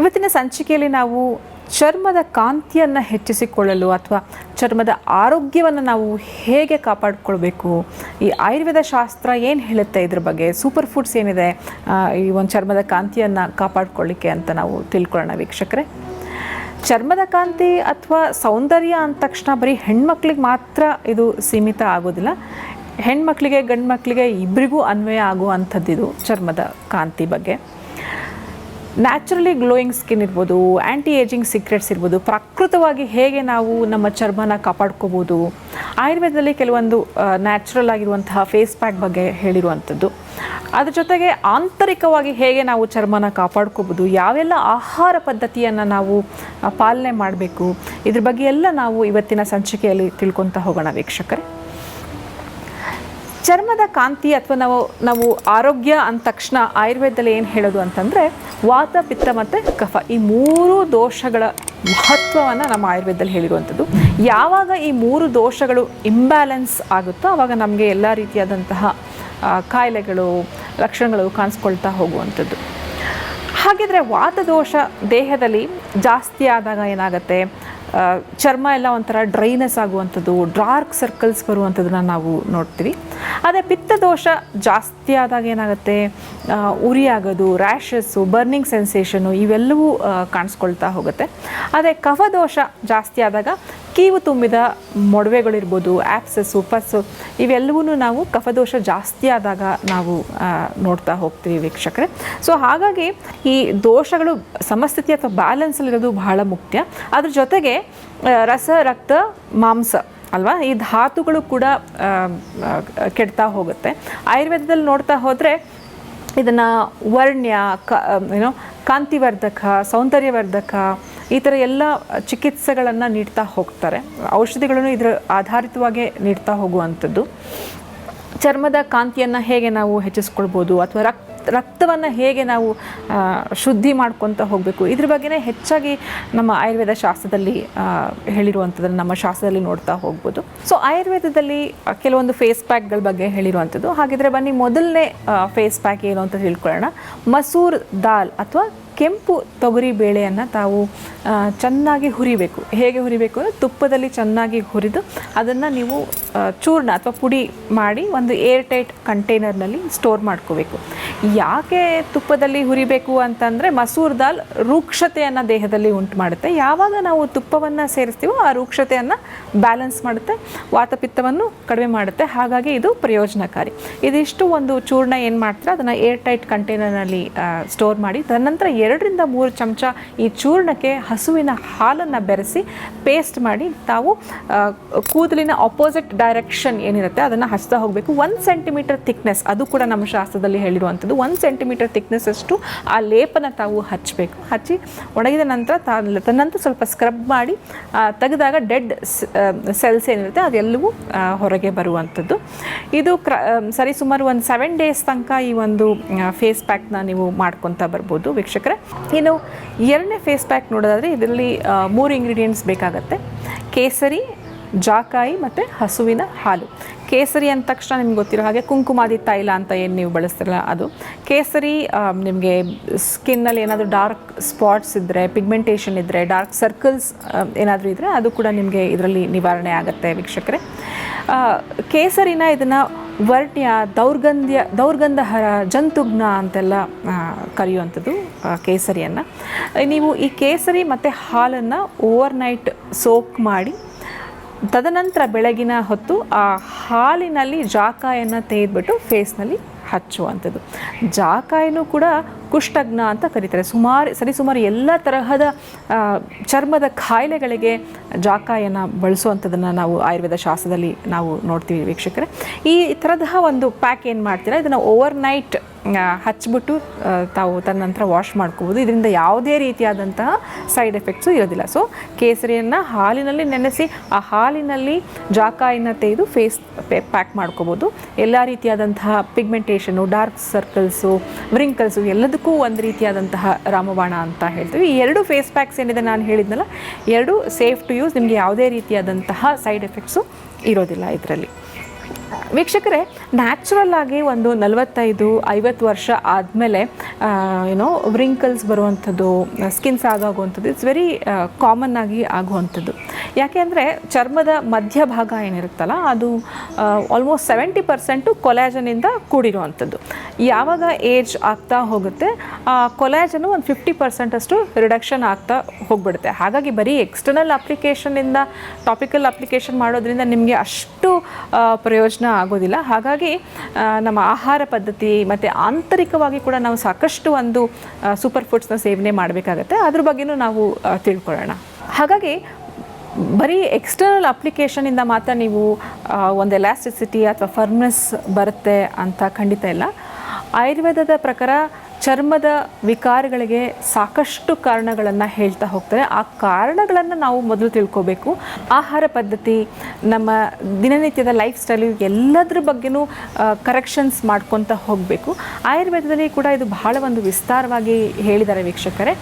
ಇವತ್ತಿನ ಸಂಚಿಕೆಯಲ್ಲಿ ನಾವು ಚರ್ಮದ ಕಾಂತಿಯನ್ನು ಹೆಚ್ಚಿಸಿಕೊಳ್ಳಲು ಅಥವಾ ಚರ್ಮದ ಆರೋಗ್ಯವನ್ನು ನಾವು ಹೇಗೆ ಕಾಪಾಡಿಕೊಳ್ಬೇಕು, ಈ ಆಯುರ್ವೇದ ಶಾಸ್ತ್ರ ಏನು ಹೇಳುತ್ತೆ ಇದ್ರ ಬಗ್ಗೆ, ಸೂಪರ್ ಫುಡ್ಸ್ ಏನಿದೆ ಈ ಒಂದು ಚರ್ಮದ ಕಾಂತಿಯನ್ನು ಕಾಪಾಡಿಕೊಳ್ಳಿಕ್ಕೆ ಅಂತ ನಾವು ತಿಳ್ಕೊಳ್ಳೋಣ ವೀಕ್ಷಕರೇ. ಚರ್ಮದ ಕಾಂತಿ ಅಥವಾ ಸೌಂದರ್ಯ ಅಂದ ತಕ್ಷಣ ಬರೀ ಹೆಣ್ಮಕ್ಳಿಗೆ ಮಾತ್ರ ಇದು ಸೀಮಿತ ಆಗೋದಿಲ್ಲ. ಹೆಣ್ಮಕ್ಳಿಗೆ ಗಂಡು ಮಕ್ಕಳಿಗೆ ಇಬ್ಬರಿಗೂ ಅನ್ವಯ ಆಗುವಂಥದ್ದಿದು ಚರ್ಮದ ಕಾಂತಿ ಬಗ್ಗೆ. ನ್ಯಾಚುರಲಿ ಗ್ಲೋಯಿಂಗ್ ಸ್ಕಿನ್ ಇರ್ಬೋದು, ಆ್ಯಂಟಿ ಏಜಿಂಗ್ ಸೀಕ್ರೆಟ್ಸ್ ಇರ್ಬೋದು, ಪ್ರಾಕೃತವಾಗಿ ಹೇಗೆ ನಾವು ನಮ್ಮ ಚರ್ಮನ ಕಾಪಾಡ್ಕೋಬೋದು, ಆಯುರ್ವೇದದಲ್ಲಿ ಕೆಲವೊಂದು ನ್ಯಾಚುರಲ್ ಆಗಿರುವಂತಹ ಫೇಸ್ ಪ್ಯಾಕ್ ಬಗ್ಗೆ ಹೇಳಿರುವಂಥದ್ದು, ಅದ್ರ ಜೊತೆಗೆ ಆಂತರಿಕವಾಗಿ ಹೇಗೆ ನಾವು ಚರ್ಮನ ಕಾಪಾಡ್ಕೋಬೋದು, ಯಾವೆಲ್ಲ ಆಹಾರ ಪದ್ಧತಿಯನ್ನು ನಾವು ಪಾಲನೆ ಮಾಡಬೇಕು, ಇದ್ರ ಬಗ್ಗೆ ಎಲ್ಲ ನಾವು ಇವತ್ತಿನ ಸಂಚಿಕೆಯಲ್ಲಿ ತಿಳ್ಕೊತಾ ಹೋಗೋಣ ವೀಕ್ಷಕರೇ. ಚರ್ಮದ ಕಾಂತಿ ಅಥವಾ ನಾವು ಆರೋಗ್ಯ ಅಂದ ತಕ್ಷಣ ಆಯುರ್ವೇದದಲ್ಲಿ ಏನು ಹೇಳೋದು ಅಂತಂದರೆ ವಾತ, ಪಿತ್ತ ಮತ್ತು ಕಫ, ಈ ಮೂರು ದೋಷಗಳ ಮಹತ್ವವನ್ನು ನಮ್ಮ ಆಯುರ್ವೇದದಲ್ಲಿ ಹೇಳಿರುವಂಥದ್ದು. ಯಾವಾಗ ಈ ಮೂರು ದೋಷಗಳು ಇಂಬ್ಯಾಲೆನ್ಸ್ ಆಗುತ್ತೋ ಆವಾಗ ನಮಗೆ ಎಲ್ಲ ರೀತಿಯಾದಂತಹ ಕಾಯಿಲೆಗಳು, ಲಕ್ಷಣಗಳು ಕಾಣಿಸ್ಕೊಳ್ತಾ ಹೋಗುವಂಥದ್ದು. ಹಾಗಿದ್ರೆ ವಾತದೋಷ ದೇಹದಲ್ಲಿ ಜಾಸ್ತಿ ಆದಾಗ ಏನಾಗುತ್ತೆ, ಚರ್ಮ ಎಲ್ಲ ಒಂಥರ ಡ್ರೈನೆಸ್ ಆಗುವಂಥದ್ದು, ಡಾರ್ಕ್ ಸರ್ಕಲ್ಸ್ ಬರುವಂಥದ್ದನ್ನ ನಾವು ನೋಡ್ತೀವಿ. ಅದೇ ಪಿತ್ತದೋಷ ಜಾಸ್ತಿ ಆದಾಗ ಏನಾಗುತ್ತೆ, ಉರಿ ಆಗೋದು, ರ್ಯಾಷಸ್ಸು, ಬರ್ನಿಂಗ್ ಸೆನ್ಸೇಷನು ಇವೆಲ್ಲವೂ ಕಾಣಿಸ್ಕೊಳ್ತಾ ಹೋಗುತ್ತೆ. ಅದೇ ಕಫದೋಷ ಜಾಸ್ತಿ ಆದಾಗ ಕೀವು ತುಂಬಿದ ಮೊಡವೆಗಳಿರ್ಬೋದು, ಆ್ಯಪ್ಸಸ್ಸು, ಪಸ್ಸು ಇವೆಲ್ಲವೂ ನಾವು ಕಫದೋಷ ಜಾಸ್ತಿ ಆದಾಗ ನಾವು ನೋಡ್ತಾ ಹೋಗ್ತೀವಿ ವೀಕ್ಷಕರೇ. ಸೊ ಹಾಗಾಗಿ ಈ ದೋಷಗಳು ಸಮಸ್ಥಿತಿ ಅಥವಾ ಬ್ಯಾಲೆನ್ಸಲ್ಲಿರೋದು ಬಹಳ ಮುಖ್ಯ. ಅದ್ರ ಜೊತೆಗೆ ರಸ, ರಕ್ತ, ಮಾಂಸ ಅಲ್ವಾ, ಈ ಧಾತುಗಳು ಕೂಡ ಕೆಡ್ತಾ ಹೋಗುತ್ತೆ. ಆಯುರ್ವೇದದಲ್ಲಿ ನೋಡ್ತಾ ಹೋದರೆ ಇದನ್ನು ವರ್ಣ್ಯ, ಕಾಂತಿವರ್ಧಕ, ಸೌಂದರ್ಯವರ್ಧಕ ಈ ಥರ ಎಲ್ಲ ಚಿಕಿತ್ಸೆಗಳನ್ನು ನೀಡ್ತಾ ಹೋಗ್ತಾರೆ. ಔಷಧಿಗಳನ್ನು ಇದರ ಆಧಾರಿತವಾಗಿ ನೀಡ್ತಾ ಹೋಗುವಂಥದ್ದು. ಚರ್ಮದ ಕಾಂತಿಯನ್ನು ಹೇಗೆ ನಾವು ಹೆಚ್ಚಿಸ್ಕೊಳ್ಬೋದು ಅಥವಾ ರಕ್ತವನ್ನು ಹೇಗೆ ನಾವು ಶುದ್ಧಿ ಮಾಡ್ಕೊತ ಹೋಗಬೇಕು, ಇದ್ರ ಬಗ್ಗೆನೇ ಹೆಚ್ಚಾಗಿ ನಮ್ಮ ಆಯುರ್ವೇದ ಶಾಸ್ತ್ರದಲ್ಲಿ ಹೇಳಿರುವಂಥದ್ದನ್ನು ನಮ್ಮ ಶಾಸ್ತ್ರದಲ್ಲಿ ನೋಡ್ತಾ ಹೋಗ್ಬೋದು. ಸೊ ಆಯುರ್ವೇದದಲ್ಲಿ ಕೆಲವೊಂದು ಫೇಸ್ ಪ್ಯಾಕ್ಗಳ ಬಗ್ಗೆ ಹೇಳಿರುವಂಥದ್ದು. ಹಾಗಿದ್ರೆ ಬನ್ನಿ ಮೊದಲನೇ ಫೇಸ್ ಪ್ಯಾಕ್ ಏನು ಅಂತ ತಿಳ್ಕೊಳ್ಳೋಣ. ಮಸೂರ್ ದಾಲ್ ಅಥವಾ ಕೆಂಪು ತೊಗರಿ ಬೇಳೆಯನ್ನು ತಾವು ಚೆನ್ನಾಗಿ ಹುರಿಬೇಕು. ಹೇಗೆ ಹುರಿಬೇಕು ಅಂದರೆ ತುಪ್ಪದಲ್ಲಿ ಚೆನ್ನಾಗಿ ಹುರಿದು ಅದನ್ನು ನೀವು ಚೂರ್ಣ ಅಥವಾ ಪುಡಿ ಮಾಡಿ ಒಂದು ಏರ್ ಟೈಟ್ ಕಂಟೈನರ್ನಲ್ಲಿ ಸ್ಟೋರ್ ಮಾಡ್ಕೋಬೇಕು. ಯಾಕೆ ತುಪ್ಪದಲ್ಲಿ ಹುರಿಬೇಕು ಅಂತಂದರೆ ಮಸೂರ್ ದಾಲ್ ರೂಕ್ಷತೆಯನ್ನು ದೇಹದಲ್ಲಿ ಉಂಟು ಮಾಡುತ್ತೆ. ಯಾವಾಗ ನಾವು ತುಪ್ಪವನ್ನು ಸೇರಿಸ್ತೀವೋ ಆ ರೂಕ್ಷತೆಯನ್ನು ಬ್ಯಾಲೆನ್ಸ್ ಮಾಡುತ್ತೆ, ವಾತಪಿತ್ತವನ್ನು ಕಡಿಮೆ ಮಾಡುತ್ತೆ. ಹಾಗಾಗಿ ಇದು ಪ್ರಯೋಜನಕಾರಿ. ಇದಿಷ್ಟು ಒಂದು ಚೂರ್ಣ ಏನು ಮಾಡ್ತಾರೆ ಅದನ್ನು ಏರ್ ಟೈಟ್ ಕಂಟೈನರ್ನಲ್ಲಿ ಸ್ಟೋರ್ ಮಾಡಿ ತದನಂತರ 2 ರಿಂದ 3 ಚಮಚ ಈ ಚೂರ್ಣಕ್ಕೆ ಹಸುವಿನ ಹಾಲನ್ನು ಬೆರೆಸಿ ಪೇಸ್ಟ್ ಮಾಡಿ ತಾವು ಕೂದಲಿನ ಆಪೋಸಿಟ್ ಡೈರೆಕ್ಷನ್ ಏನಿರುತ್ತೆ ಅದನ್ನು ಹಚ್ತಾ ಹೋಗಬೇಕು. 1 ಸೆಂಟಿಮೀಟರ್ ಥಿಕ್ನೆಸ್, ಅದು ಕೂಡ ನಮ್ಮ ಶಾಸ್ತ್ರದಲ್ಲಿ ಹೇಳಿರುವಂಥದ್ದು. 1 ಸೆಂಟಿಮೀಟರ್ ಥಿಕ್ನೆಸ್ ಅಷ್ಟು ಆ ಲೇಪನ ತಾವು ಹಚ್ಚಬೇಕು. ಹಚ್ಚಿ ಒಣಗಿದ ನಂತರ ತದನಂತರ ಸ್ವಲ್ಪ ಸ್ಕ್ರಬ್ ಮಾಡಿ ತೆಗೆದಾಗ ಡೆಡ್ ಸೆಲ್ಸ್ ಏನಿರುತ್ತೆ ಅದೆಲ್ಲವೂ ಹೊರಗೆ ಬರುವಂಥದ್ದು. ಇದು ಸರಿಸುಮಾರು ಒಂದು 7 ಡೇಸ್ ತನಕ ಈ ಒಂದು ಫೇಸ್ ಪ್ಯಾಕ್ನ ನೀವು ಮಾಡ್ಕೊತಾ ಬರ್ಬೋದು ವೀಕ್ಷಕರೇ. ಇನ್ನು ಎರಡನೇ ಫೇಸ್ ಪ್ಯಾಕ್ ನೋಡೋದಾದರೆ ಇದರಲ್ಲಿ 3 ಇಂಗ್ರೀಡಿಯೆಂಟ್ಸ್ ಬೇಕಾಗತ್ತೆ. ಕೇಸರಿ, ಜಾಕಾಯಿ ಮತ್ತು ಹಸುವಿನ ಹಾಲು. ಕೇಸರಿ ಅಂದ ತಕ್ಷಣ ನಿಮ್ಗೆ ಗೊತ್ತಿರೋ ಹಾಗೆ ಕುಂಕುಮಾದಿ ತೈಲ ಅಂತ ಏನು ನೀವು ಬಳಸ್ತಿರಲ್ಲ ಅದು. ಕೇಸರಿ ನಿಮಗೆ ಸ್ಕಿನ್ನಲ್ಲಿ ಏನಾದರೂ ಡಾರ್ಕ್ ಸ್ಪಾಟ್ಸ್ ಇದ್ದರೆ, ಪಿಗ್ಮೆಂಟೇಷನ್ ಇದ್ದರೆ, ಡಾರ್ಕ್ ಸರ್ಕಲ್ಸ್ ಏನಾದರೂ ಇದ್ದರೆ ಅದು ಕೂಡ ನಿಮಗೆ ಇದರಲ್ಲಿ ನಿವಾರಣೆ ಆಗುತ್ತೆ ವೀಕ್ಷಕರೇ. ಕೇಸರಿನ ಇದನ್ನು ವರ್ಣ್ಯ, ದೌರ್ಗಂಧಹರ, ಜಂತುಗ್ನ ಅಂತೆಲ್ಲ ಕರೆಯುವಂಥದ್ದು ಕೇಸರಿಯನ್ನು. ನೀವು ಈ ಕೇಸರಿ ಮತ್ತು ಹಾಲನ್ನು ಓವರ್ನೈಟ್ ಸೋಕ್ ಮಾಡಿ ತದನಂತರ ಬೆಳಗಿನ ಹೊತ್ತು ಆ ಹಾಲಿನಲ್ಲಿ ಜಾಕಾಯನ್ನು ತೆಗೆದುಬಿಟ್ಟು ಫೇಸ್ನಲ್ಲಿ ಹಚ್ಚುವಂಥದ್ದು. ಜಾಕಾಯಿನೂ ಕೂಡ ಕುಷ್ಠಜ್ಞ ಅಂತ ಕರೀತಾರೆ. ಸರಿಸುಮಾರು ಎಲ್ಲ ತರಹದ ಚರ್ಮದ ಕಾಯಿಲೆಗಳಿಗೆ ಜಾಕಾಯನ್ನು ಬಳಸುವಂಥದ್ದನ್ನು ನಾವು ಆಯುರ್ವೇದ ಶಾಸ್ತ್ರದಲ್ಲಿ ನಾವು ನೋಡ್ತೀವಿ ವೀಕ್ಷಕರೇ. ಈ ಥರದ ಒಂದು ಪ್ಯಾಕ್ ಏನು ಮಾಡ್ತೀರಾ ಇದನ್ನು ಓವರ್ನೈಟ್ ಹಚ್ಬಿಟ್ಟು ತಾವು ತದನಂತರ ವಾಶ್ ಮಾಡ್ಕೋಬೋದು. ಇದರಿಂದ ಯಾವುದೇ ರೀತಿಯಾದಂತಹ ಸೈಡ್ ಎಫೆಕ್ಟ್ಸು ಇರೋದಿಲ್ಲ. ಸೊ ಕೇಸರಿಯನ್ನು ಹಾಲಿನಲ್ಲಿ ನೆನೆಸಿ ಆ ಹಾಲಿನಲ್ಲಿ ಜಾಕಾಯಿನ ತೆಗೆದು ಫೇಸ್ ಪ್ಯಾಕ್ ಮಾಡ್ಕೋಬೋದು. ಎಲ್ಲ ರೀತಿಯಾದಂತಹ ಪಿಗ್ಮೆಂಟೇಷನು, ಡಾರ್ಕ್ ಸರ್ಕಲ್ಸು, ವ್ರಿಂಕಲ್ಸು ಎಲ್ಲದಕ್ಕೂ ಒಂದು ರೀತಿಯಾದಂತಹ ರಾಮಬಾಣ ಅಂತ ಹೇಳ್ತೀವಿ. ಈ 2 ಫೇಸ್ ಪ್ಯಾಕ್ಸ್ ಏನಿದೆ ನಾನು ಹೇಳಿದ್ನಲ್ಲ, 2 ಸೇಫ್ ಟು ಯೂಸ್. ನಿಮಗೆ ಯಾವುದೇ ರೀತಿಯಾದಂತಹ ಸೈಡ್ ಎಫೆಕ್ಟ್ಸು ಇರೋದಿಲ್ಲ ಇದರಲ್ಲಿ. ವೀಕ್ಷಕರೇ, ನ್ಯಾಚುರಲ್ ಆಗಿ ಒಂದು 45-50 ವರ್ಷ ಆದಮೇಲೆ ಏನೋ ವ್ರಿಂಕಲ್ಸ್ ಬರುವಂಥದ್ದು, ಸ್ಕಿನ್ಸ್ ಆಗುವಂಥದ್ದು ಇಟ್ಸ್ ವೆರಿ ಕಾಮನ್ ಆಗಿ ಆಗುವಂಥದ್ದು. ಯಾಕೆ ಅಂದರೆ ಚರ್ಮದ ಮಧ್ಯಭಾಗ ಏನಿರುತ್ತಲ್ಲ ಅದು ಆಲ್ಮೋಸ್ಟ್ 70% ಕೊಲಾಜನಿಂದ ಕೂಡಿರುವಂಥದ್ದು. ಯಾವಾಗ ಏಜ್ ಆಗ್ತಾ ಹೋಗುತ್ತೆ ಕೊಲಾಜನು ಒಂದು 50% ಅಷ್ಟು ರಿಡಕ್ಷನ್ ಆಗ್ತಾ ಹೋಗ್ಬಿಡುತ್ತೆ. ಹಾಗಾಗಿ ಬರೀ ಎಕ್ಸ್ಟರ್ನಲ್ ಅಪ್ಲಿಕೇಶನ್ನಿಂದ ಟಾಪಿಕಲ್ ಅಪ್ಲಿಕೇಶನ್ ಮಾಡೋದ್ರಿಂದ ನಿಮಗೆ ಅಷ್ಟು ಪ್ರಯೋಜನ ಆಗೋದಿಲ್ಲ. ಹಾಗಾಗಿ ನಮ್ಮ ಆಹಾರ ಪದ್ಧತಿ ಮತ್ತು ಆಂತರಿಕವಾಗಿ ಕೂಡ ನಾವು ಸಾಕಷ್ಟು ಒಂದು ಸೂಪರ್ ಫುಡ್ಸ್ನ ಸೇವನೆ ಮಾಡಬೇಕಾಗತ್ತೆ. ಅದ್ರ ಬಗ್ಗೆನೂ ನಾವು ತಿಳ್ಕೊಳ್ಳೋಣ. ಹಾಗಾಗಿ ಬರೀ ಎಕ್ಸ್ಟರ್ನಲ್ ಅಪ್ಲಿಕೇಶನಿಂದ ಮಾತ್ರ ನೀವು ಒಂದು ಎಲಾಸ್ಟಿಸಿಟಿ ಅಥವಾ ಫರ್ಮ್ನೆಸ್ ಬರುತ್ತೆ ಅಂತ ಖಂಡಿತ ಇಲ್ಲ. ಆಯುರ್ವೇದದ ಪ್ರಕಾರ ಚರ್ಮದ ವಿಕಾರಗಳಿಗೆ ಸಾಕಷ್ಟು ಕಾರಣಗಳನ್ನು ಹೇಳ್ತಾ ಹೋಗ್ತಾರೆ. ಆ ಕಾರಣಗಳನ್ನು ನಾವು ಮೊದಲು ತಿಳ್ಕೋಬೇಕು. ಆಹಾರ ಪದ್ಧತಿ, ನಮ್ಮ ದಿನನಿತ್ಯದ ಲೈಫ್ ಸ್ಟೈಲು ಎಲ್ಲದರ ಬಗ್ಗೆನೂ ಕರೆಕ್ಷನ್ಸ್ ಮಾಡ್ಕೊತ ಹೋಗಬೇಕು. ಆಯುರ್ವೇದದಲ್ಲಿ ಕೂಡ ಇದು ಬಹಳ ಒಂದು ವಿಸ್ತಾರವಾಗಿ ಹೇಳಿದ್ದಾರೆ ವೀಕ್ಷಕರೇ.